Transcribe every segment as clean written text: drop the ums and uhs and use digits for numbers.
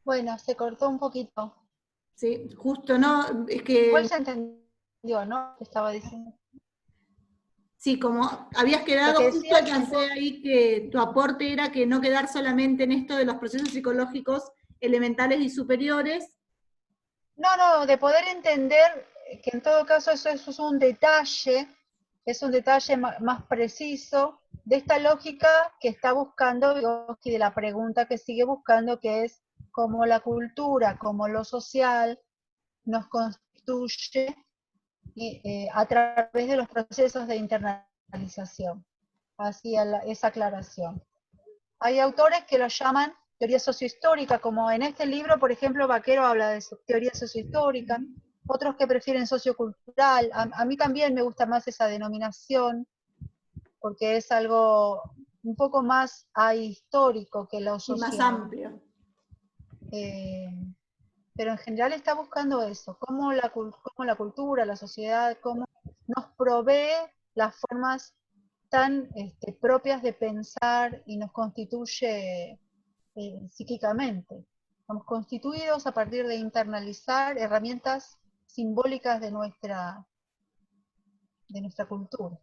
Bueno, se cortó un poquito. Sí, justo, ¿no? Es Igual que, se entendió, ¿no? Te estaba diciendo. sí, como habías Lo quedado, que justo decía que en alcancé todo... ahí que tu aporte era que no quedar solamente en esto de los procesos psicológicos elementales y superiores. No, no, de poder entender que en todo caso eso es un detalle más preciso de esta lógica que está buscando Vygotsky, de la pregunta que sigue buscando, que es cómo la cultura, cómo lo social nos constituye a través de los procesos de internalización. Así esa aclaración. Hay autores que lo llaman teoría sociohistórica, como en este libro, por ejemplo, Vaquero habla de teoría sociohistórica, otros que prefieren sociocultural. A mí también me gusta más esa denominación, porque es algo un poco más histórico que lo Y más social. amplio. Eh, pero en general está buscando eso, cómo la cultura, la sociedad, cómo nos provee las formas tan propias de pensar y nos constituye psíquicamente. Estamos constituidos a partir de internalizar herramientas simbólicas de nuestra cultura.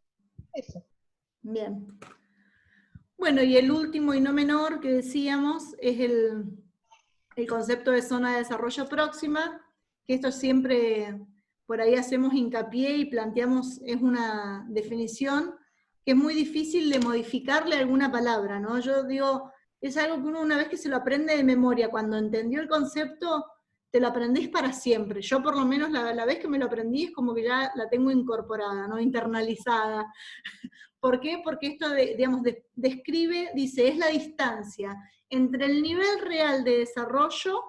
Eso. Bien. Bueno, y el último y no menor que decíamos es el concepto de zona de desarrollo próxima, que esto siempre por ahí hacemos hincapié y planteamos, es una definición que es muy difícil de modificarle alguna palabra, ¿no? Yo digo, es algo que uno una vez que se lo aprende de memoria, cuando entendió el concepto, te lo aprendés para siempre. Yo por lo menos la vez que me lo aprendí es como que ya la tengo incorporada, ¿no? Internalizada. ¿Por qué? Porque esto, digamos, describe, dice, es la distancia entre el nivel real de desarrollo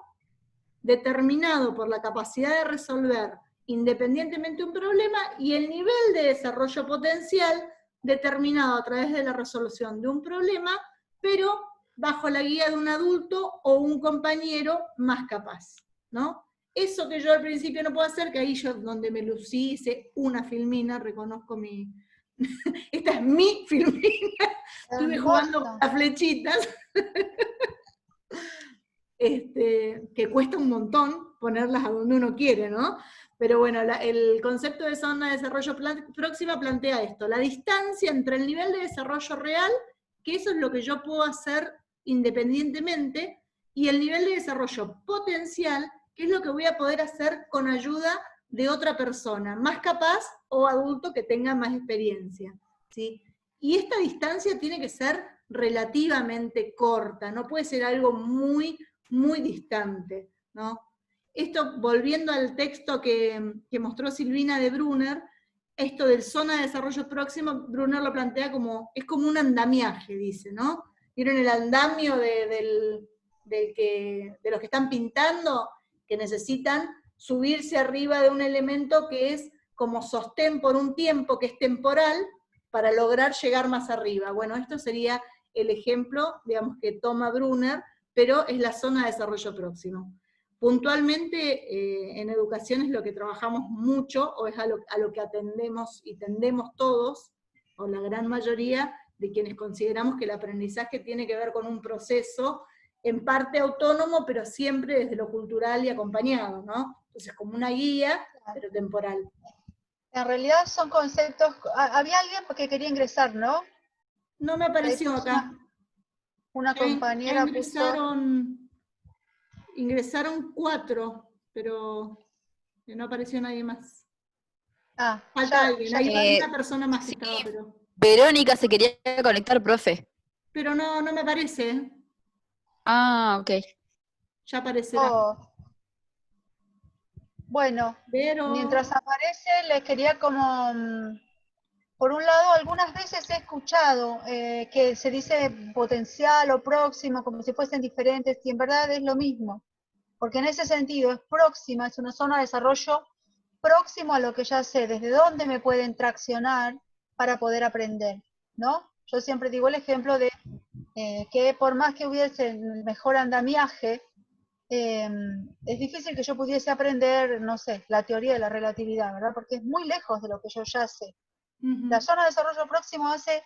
determinado por la capacidad de resolver independientemente un problema y el nivel de desarrollo potencial determinado a través de la resolución de un problema, pero bajo la guía de un adulto o un compañero más capaz, ¿no? Eso que yo al principio no puedo hacer, que ahí yo donde me lucí hice una filmina, reconozco mi... Esta es mi filmina, estuve jugando con Hermosa. las flechitas, que cuesta un montón ponerlas a donde uno quiere, ¿no? Pero bueno, el concepto de zona de desarrollo próxima plantea esto, la distancia entre el nivel de desarrollo real, que eso es lo que yo puedo hacer independientemente, y el nivel de desarrollo potencial, que es lo que voy a poder hacer con ayuda de otra persona, más capaz o adulto que tenga más experiencia, ¿sí? Y esta distancia tiene que ser relativamente corta, no puede ser algo muy distante, ¿no? Esto, volviendo al texto que mostró Silvina de Brunner, esto del zona de desarrollo próximo, Brunner lo plantea como, es como un andamiaje, dice, ¿no? ¿Vieron el andamio de los que están pintando? Que necesitan subirse arriba de un elemento que es como sostén por un tiempo que es temporal para lograr llegar más arriba. Bueno, esto sería el ejemplo, digamos, que toma Brunner, pero es la zona de desarrollo próximo. Puntualmente, en educación es lo que trabajamos mucho, o es a lo que atendemos y tendemos todos, o la gran mayoría de quienes consideramos que el aprendizaje tiene que ver con un proceso en parte autónomo, pero siempre desde lo cultural y acompañado, ¿no? Entonces, como una guía, pero temporal. En realidad son conceptos... Había alguien que quería ingresar, ¿no? No me Que ahí apareció puso acá. una Ya compañera, puso... ingresaron 4, pero no apareció nadie más. Ah, Falta alguien, ya está. hay una persona más que Sí, estaba, Verónica se quería conectar, profe. pero no me aparece, ¿eh? Ah, ok. Ya aparecerá. Oh, bueno, mientras Pero, aparece, les quería como... por un lado, algunas veces he escuchado que se dice potencial o próximo como si fuesen diferentes, y en verdad es lo mismo, porque en ese sentido es próxima, es una zona de desarrollo próximo a lo que ya sé, desde dónde me pueden traccionar para poder aprender, ¿no? Yo siempre digo el ejemplo de que por más que hubiese el mejor andamiaje, es difícil que yo pudiese aprender, no sé, la teoría de la relatividad, ¿verdad? Porque es muy lejos de lo que yo ya sé. La zona de desarrollo próximo hace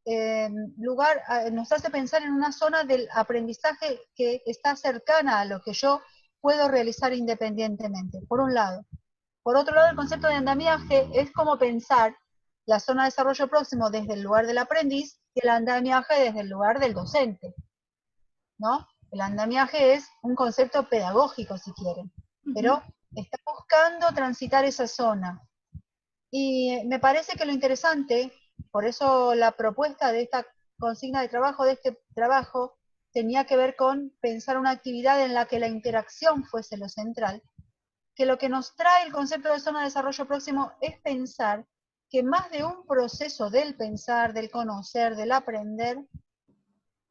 nos hace pensar en una zona del aprendizaje que está cercana a lo que yo puedo realizar independientemente, por un lado. Por otro lado, el concepto de andamiaje es como pensar la zona de desarrollo próximo desde el lugar del aprendiz y el andamiaje desde el lugar del docente, ¿no? El andamiaje es un concepto pedagógico, si quieren, pero está buscando transitar esa zona. Y me parece que lo interesante, por eso la propuesta de esta consigna de trabajo, de este trabajo, tenía que ver con pensar una actividad en la que la interacción fuese lo central, que lo que nos trae el concepto de zona de desarrollo próximo es pensar que más de un proceso del pensar, del conocer, del aprender,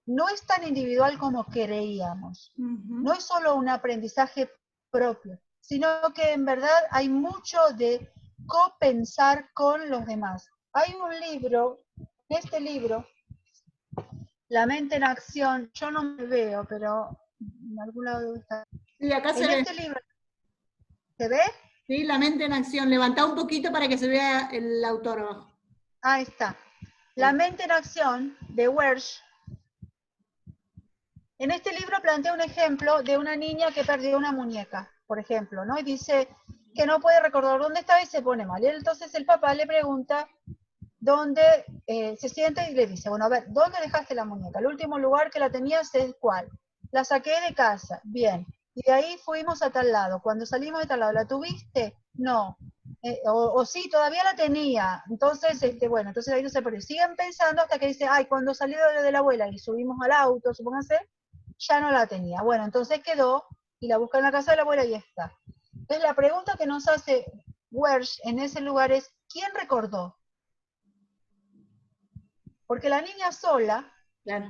no es tan individual como creíamos. No es solo un aprendizaje propio, sino que en verdad hay mucho de copensar con los demás. Hay un libro, este libro, La mente en acción, yo no me veo, pero en algún lado debe estar. Sí, acá se En ve. este libro, ¿se ve? Sí, La mente en acción. Levantá un poquito para que se vea el autor abajo. Ahí está. La mente en acción, de Welsh. En este libro plantea un ejemplo de una niña que perdió una muñeca, por ejemplo, ¿no? Y dice que no puede recordar dónde estaba y se pone mal. Y entonces el papá le pregunta dónde, se sienta y le dice, bueno, a ver, ¿dónde dejaste la muñeca? El último lugar que la tenías es ¿cuál? La saqué de casa, bien. Y de ahí fuimos a tal lado. Cuando salimos de tal lado, ¿la tuviste? No. O sí, todavía la tenía. Entonces, bueno, entonces ahí no se perdió. Siguen pensando hasta que dice, ay, cuando salió de la abuela y subimos al auto, supónganse, ya no la tenía. Bueno, entonces quedó y la busca en la casa de la abuela y está. Entonces la pregunta que nos hace Welsh en ese lugar es, ¿quién recordó? Porque la niña sola Claro.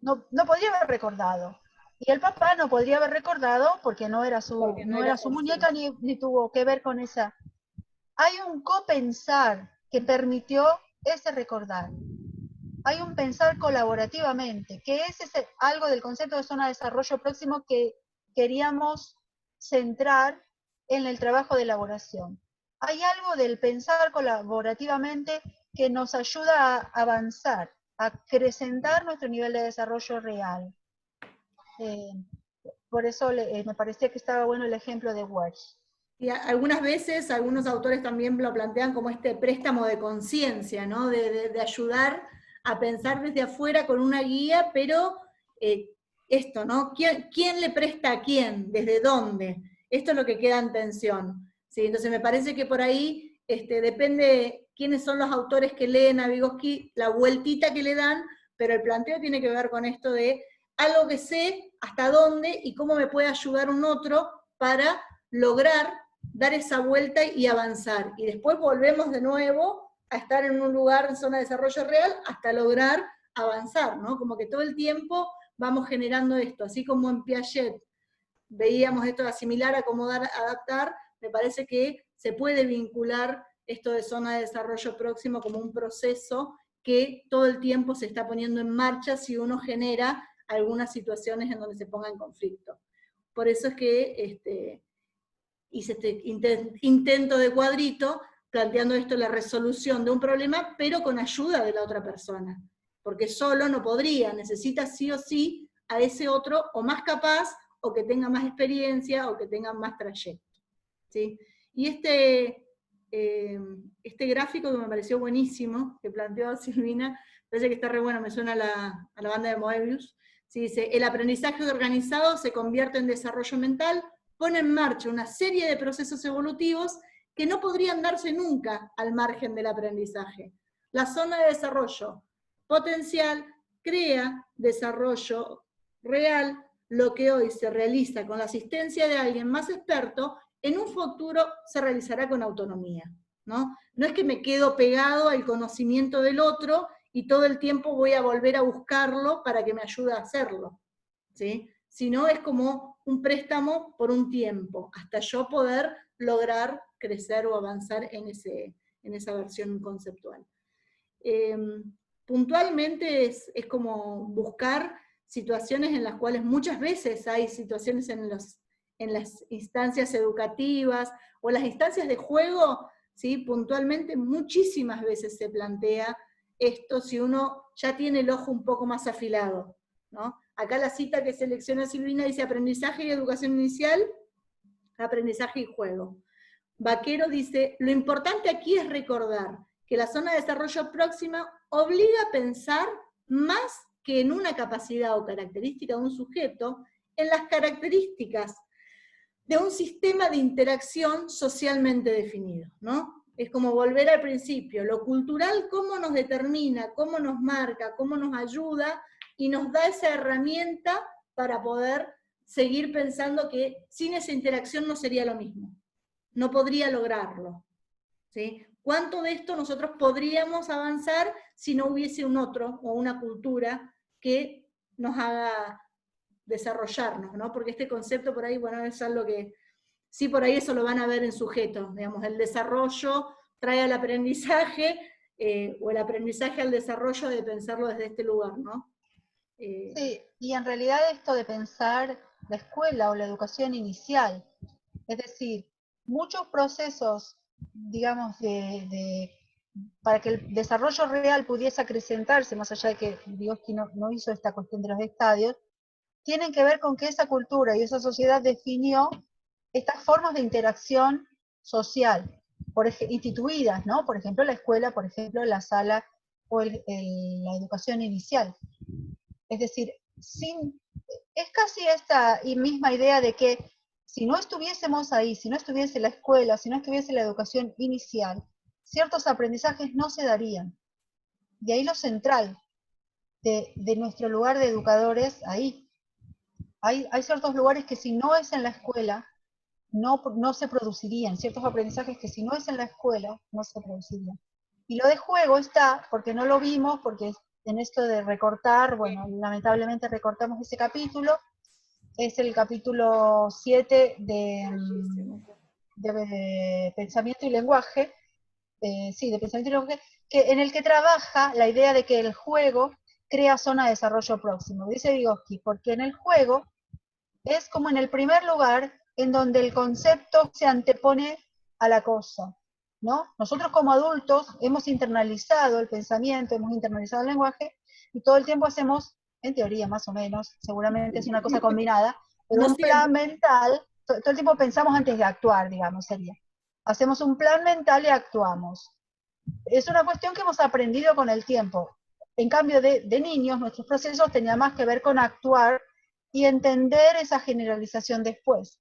no podría haber recordado. Y el papá no podría haber recordado porque no era Porque no no era era su muñeca ni tuvo que ver con esa. Hay un copensar que permitió ese recordar. Hay un pensar colaborativamente, que ese es algo del concepto de zona de desarrollo próximo que queríamos centrar en el trabajo de elaboración. Hay algo del pensar colaborativamente que nos ayuda a avanzar, a acrecentar nuestro nivel de desarrollo real. Por eso me parecía que estaba bueno el ejemplo de Welsh. Y algunas veces, algunos autores también lo plantean como este préstamo de conciencia, ¿no? De ayudar a pensar desde afuera con una guía, pero esto, ¿no? ¿Quién le presta a quién? ¿Desde dónde? Esto es lo que queda en tensión. ¿Sí? Entonces me parece que por ahí depende quiénes son los autores que leen a Vygotsky, la vueltita que le dan, pero el planteo tiene que ver con esto de algo que sé, hasta dónde y cómo me puede ayudar un otro para lograr dar esa vuelta y avanzar. Y después volvemos de nuevo a estar en un lugar en zona de desarrollo real hasta lograr avanzar, ¿no? Como que todo el tiempo vamos generando esto, así como en Piaget veíamos esto de asimilar, acomodar, adaptar, me parece que se puede vincular esto de zona de desarrollo próximo como un proceso que todo el tiempo se está poniendo en marcha si uno genera algunas situaciones en donde se ponga en conflicto. Por eso es que hice este intento de cuadrito, planteando esto, la resolución de un problema, pero con ayuda de la otra persona. Porque solo no podría, necesita sí o sí a ese otro, o más capaz, o que tenga más experiencia, o que tenga más trayecto. ¿Sí? Y este gráfico que me pareció buenísimo, que planteó Silvina, parece que está re bueno, me suena a la banda de Moebius. ¿Sí? Dice, el aprendizaje organizado se convierte en desarrollo mental, pone en marcha una serie de procesos evolutivos que no podrían darse nunca al margen del aprendizaje. La zona de desarrollo potencial crea desarrollo real, lo que hoy se realiza con la asistencia de alguien más experto, en un futuro se realizará con autonomía. ¿No? No es que me quedo pegado al conocimiento del otro y todo el tiempo voy a volver a buscarlo para que me ayude a hacerlo. ¿Sí? Sino es como un préstamo por un tiempo, hasta yo poder lograr crecer o avanzar en esa versión conceptual. Puntualmente es como buscar situaciones en las cuales muchas veces hay situaciones en las instancias educativas o en las instancias de juego, ¿sí? Puntualmente muchísimas veces se plantea esto si uno ya tiene el ojo un poco más afilado, ¿no? Acá la cita que selecciona Silvina dice aprendizaje y educación inicial, aprendizaje y juego. Vaquero dice, lo importante aquí es recordar que la zona de desarrollo próxima obliga a pensar más que en una capacidad o característica de un sujeto, en las características de un sistema de interacción socialmente definido, ¿no? Es como volver al principio, lo cultural cómo nos determina, cómo nos marca, cómo nos ayuda, y nos da esa herramienta para poder seguir pensando que sin esa interacción no sería lo mismo, no podría lograrlo, ¿sí? ¿Cuánto de esto nosotros podríamos avanzar si no hubiese un otro o una cultura que nos haga desarrollarnos, ¿no? Porque este concepto por ahí, bueno, es algo que sí, por ahí eso lo van a ver en sujetos, digamos, el desarrollo trae al aprendizaje, o el aprendizaje al desarrollo de pensarlo desde este lugar, ¿no? Sí, y en realidad esto de pensar la escuela o la educación inicial, es decir, muchos procesos, digamos, para que el desarrollo real pudiese acrecentarse, más allá de que Vygotsky no hizo esta cuestión de los estadios, tienen que ver con que esa cultura y esa sociedad definió estas formas de interacción social, instituidas, ¿no? Por ejemplo, la escuela, por ejemplo, la sala o la educación inicial. Es decir, es casi esta misma idea de que si no estuviésemos ahí, si no estuviese la escuela, si no estuviese la educación inicial, ciertos aprendizajes no se darían. De ahí lo central de nuestro lugar de educadores ahí. Hay ciertos lugares que si no es en la escuela, no se producirían, ciertos aprendizajes que si no es en la escuela, no se producirían. Y lo de juego está, porque no lo vimos, porque en esto de recortar, bueno, lamentablemente recortamos ese capítulo, es el capítulo 7 de Pensamiento y Lenguaje, de Pensamiento y Lenguaje, en el que trabaja la idea de que el juego crea zona de desarrollo próximo. Dice Vygotsky, porque en el juego es como en el primer lugar en donde el concepto se antepone a la cosa, ¿no? Nosotros como adultos hemos internalizado el pensamiento, hemos internalizado el lenguaje, y todo el tiempo hacemos, en teoría más o menos, seguramente es una cosa combinada, pero No un plan siempre. mental, todo el tiempo pensamos antes de actuar, digamos, sería. Hacemos un plan mental y actuamos. Es una cuestión que hemos aprendido con el tiempo. En cambio, de niños, nuestros procesos tenían más que ver con actuar y entender esa generalización después.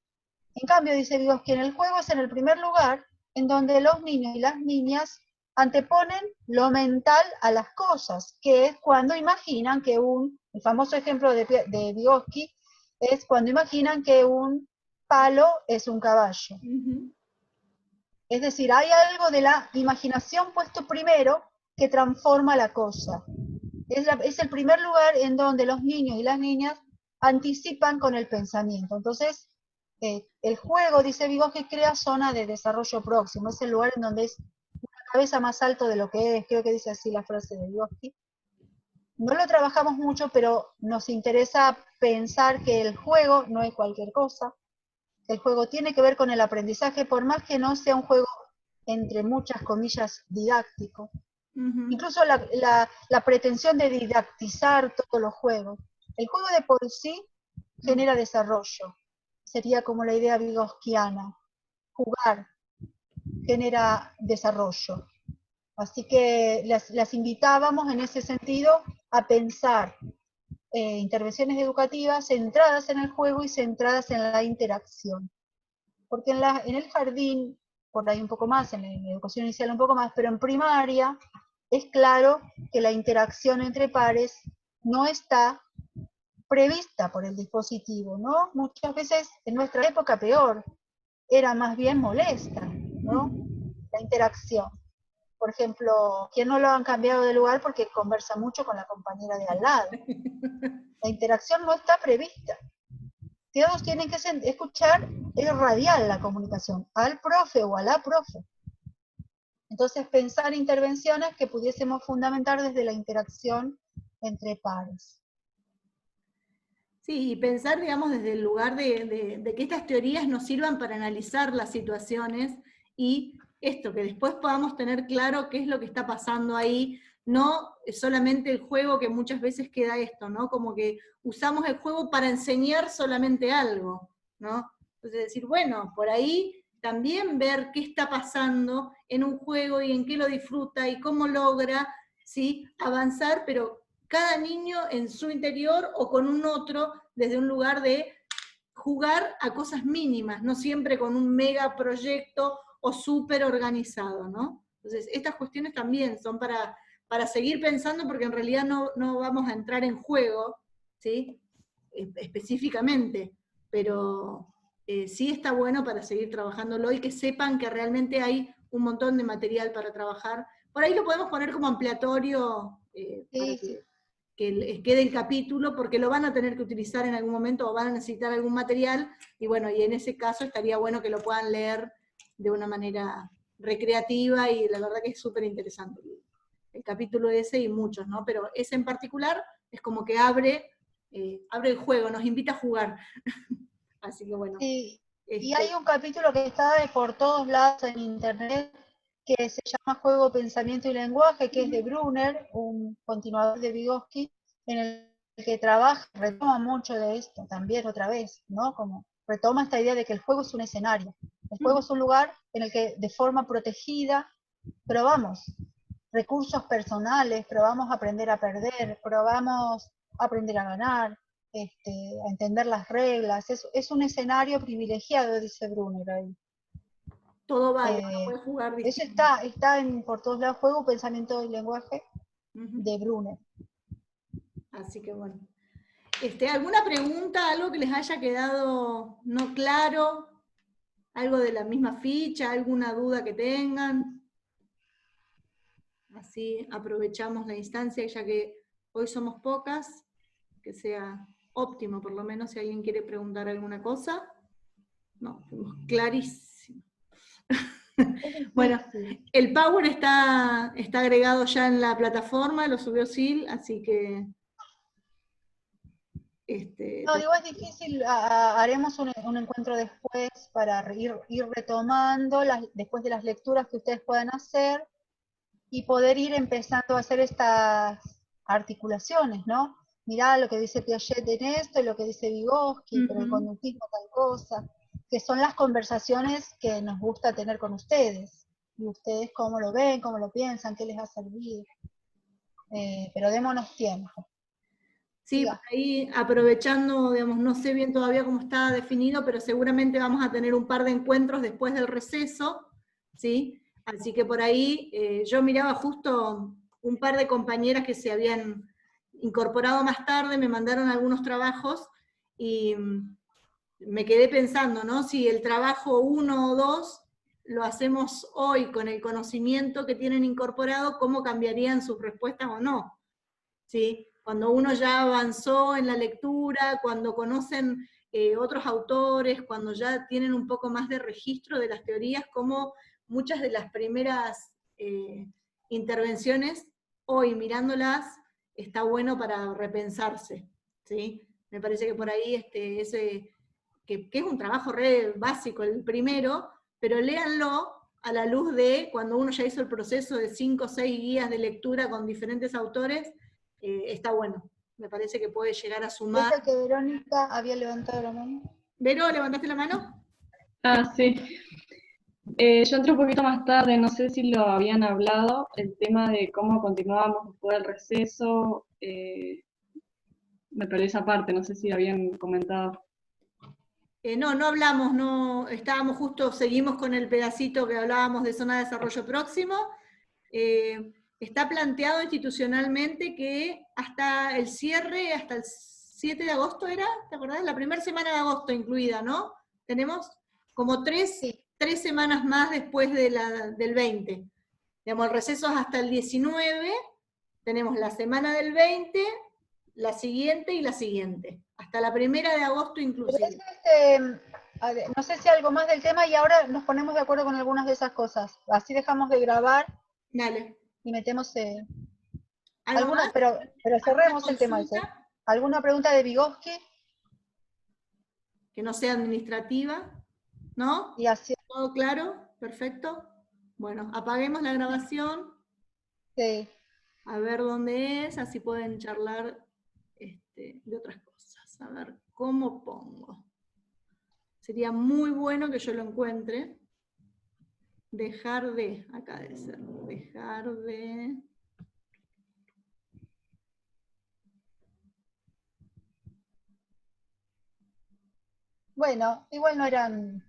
En cambio, dice Vygotsky, en el juego es en el primer lugar en donde los niños y las niñas anteponen lo mental a las cosas, que es cuando imaginan que el famoso ejemplo de Vygotsky es cuando imaginan que un palo es un caballo. Es decir, hay algo de la imaginación puesto primero que transforma la cosa. Es el primer lugar en donde los niños y las niñas anticipan con el pensamiento. Entonces, el juego, dice Vygotsky, crea zona de desarrollo próximo. Es el lugar en donde es una cabeza más alto de lo que es. Creo que dice así la frase de Vygotsky. No lo trabajamos mucho, pero nos interesa pensar que el juego no es cualquier cosa. El juego tiene que ver con el aprendizaje, por más que no sea un juego, entre muchas comillas, didáctico. Incluso la pretensión de didactizar todos los juegos. El juego de por sí genera desarrollo. Sería como la idea vygotskiana. Jugar genera desarrollo. Así que las invitábamos en ese sentido a pensar intervenciones educativas centradas en el juego y centradas en la interacción. Porque en el jardín, por ahí un poco más, en la educación inicial un poco más, pero en primaria es claro que la interacción entre pares no está prevista por el dispositivo, ¿no? Muchas veces, en nuestra época peor, era más bien molesta, ¿no? La interacción. Por ejemplo, ¿quién no lo han cambiado de lugar porque conversa mucho con la compañera de al lado? La interacción no está prevista. Todos tienen que escuchar, es radial la comunicación, al profe o a la profe. Entonces, pensar intervenciones que pudiésemos fundamentar desde la interacción entre pares. Sí, y pensar, digamos, desde el lugar de que estas teorías nos sirvan para analizar las situaciones y esto, que después podamos tener claro qué es lo que está pasando ahí, no solamente el juego, que muchas veces queda esto, ¿no? Como que usamos el juego para enseñar solamente algo, ¿no? Entonces decir, bueno, por ahí también ver qué está pasando en un juego y en qué lo disfruta y cómo logra, ¿sí?, avanzar, pero cada niño en su interior o con un otro, desde un lugar de jugar a cosas mínimas, no siempre con un mega proyecto o súper organizado, ¿no? Entonces, estas cuestiones también son para seguir pensando, porque en realidad no vamos a entrar en juego, ¿sí?, específicamente, pero sí está bueno para seguir trabajándolo y que sepan que realmente hay un montón de material para trabajar. Por ahí lo podemos poner como ampliatorio para Sí, sí. que les quede el capítulo, porque lo van a tener que utilizar en algún momento o van a necesitar algún material, y bueno, y en ese caso estaría bueno que lo puedan leer de una manera recreativa, y la verdad que es súper interesante el capítulo ese y muchos, ¿no? Pero ese en particular es como que abre el juego, nos invita a jugar. Así que bueno. Sí. Y hay un capítulo que está por todos lados en internet que se llama Juego, Pensamiento y Lenguaje, que es de Brunner, un continuador de Vygotsky, en el que trabaja, retoma mucho de esto también otra vez, ¿no? Como retoma esta idea de que el juego es un escenario, el juego es un lugar en el que de forma protegida probamos recursos personales, probamos aprender a perder, probamos aprender a ganar, a entender las reglas. Es un escenario privilegiado, dice Brunner ahí. Todo vale, no puede jugar Eso distinto. está por todos lados, Juego, Pensamiento y Lenguaje, de Brunner. Así que bueno. ¿Alguna pregunta, algo que les haya quedado no claro? ¿Algo de la misma ficha? ¿Alguna duda que tengan? Así aprovechamos la instancia, ya que hoy somos pocas, que sea óptimo, por lo menos si alguien quiere preguntar alguna cosa. No, fuimos clarísimo. Bueno, el Power está agregado ya en la plataforma, lo subió Sil, así que... No, digo, es difícil, haremos un encuentro después para ir retomando, después de las lecturas que ustedes puedan hacer, y poder ir empezando a hacer estas articulaciones, ¿no? Mirá lo que dice Piaget en esto, y lo que dice Vygotsky, pero el conductismo tal cosa, que son las conversaciones que nos gusta tener con ustedes, y ustedes cómo lo ven, cómo lo piensan, qué les ha servido, pero démonos tiempo. Sí, por ahí aprovechando, digamos, no sé bien todavía cómo está definido, pero seguramente vamos a tener un par de encuentros después del receso, ¿sí? Así que por ahí yo miraba justo un par de compañeras que se habían incorporado más tarde, me mandaron algunos trabajos y me quedé pensando, ¿no? Si el trabajo 1 o 2 lo hacemos hoy con el conocimiento que tienen incorporado, ¿cómo cambiarían sus respuestas o no? ¿Sí? Cuando uno ya avanzó en la lectura, cuando conocen otros autores, cuando ya tienen un poco más de registro de las teorías, como muchas de las primeras intervenciones, hoy mirándolas, está bueno para repensarse, ¿sí? Me parece que por ahí que es un trabajo re básico el primero, pero léanlo a la luz de cuando uno ya hizo el proceso de 5 o 6 guías de lectura con diferentes autores, está bueno. Me parece que puede llegar a sumar. Esa que Verónica había levantado la mano. Vero, ¿levantaste la mano? Ah, sí. Yo entré un poquito más tarde, no sé si lo habían hablado, el tema de cómo continuábamos después del receso, me perdí esa parte, no sé si habían comentado. No hablamos, no, estábamos justo, seguimos con el pedacito que hablábamos de zona de desarrollo próximo. Está planteado institucionalmente que hasta el cierre, hasta el 7 de agosto era, ¿te acordás? La primera semana de agosto incluida, ¿no? Tenemos como tres semanas más después del 20. Digamos, el receso es hasta el 19, tenemos la semana del 20, la siguiente y la siguiente. Hasta la primera de agosto inclusive. No sé si algo más del tema, y ahora nos ponemos de acuerdo con algunas de esas cosas. Así dejamos de grabar. Dale. Y metemos alguna, pero cerremos el tema. ¿Alguna pregunta de Vygotsky? Que no sea administrativa, ¿no? Y así. ¿Todo claro? Perfecto. Bueno, apaguemos la grabación. Sí. A ver dónde es, así pueden charlar de otras cosas. A ver, ¿cómo pongo? Sería muy bueno que yo lo encuentre. Dejar de, acá debe ser, dejar de... Bueno, igual no eran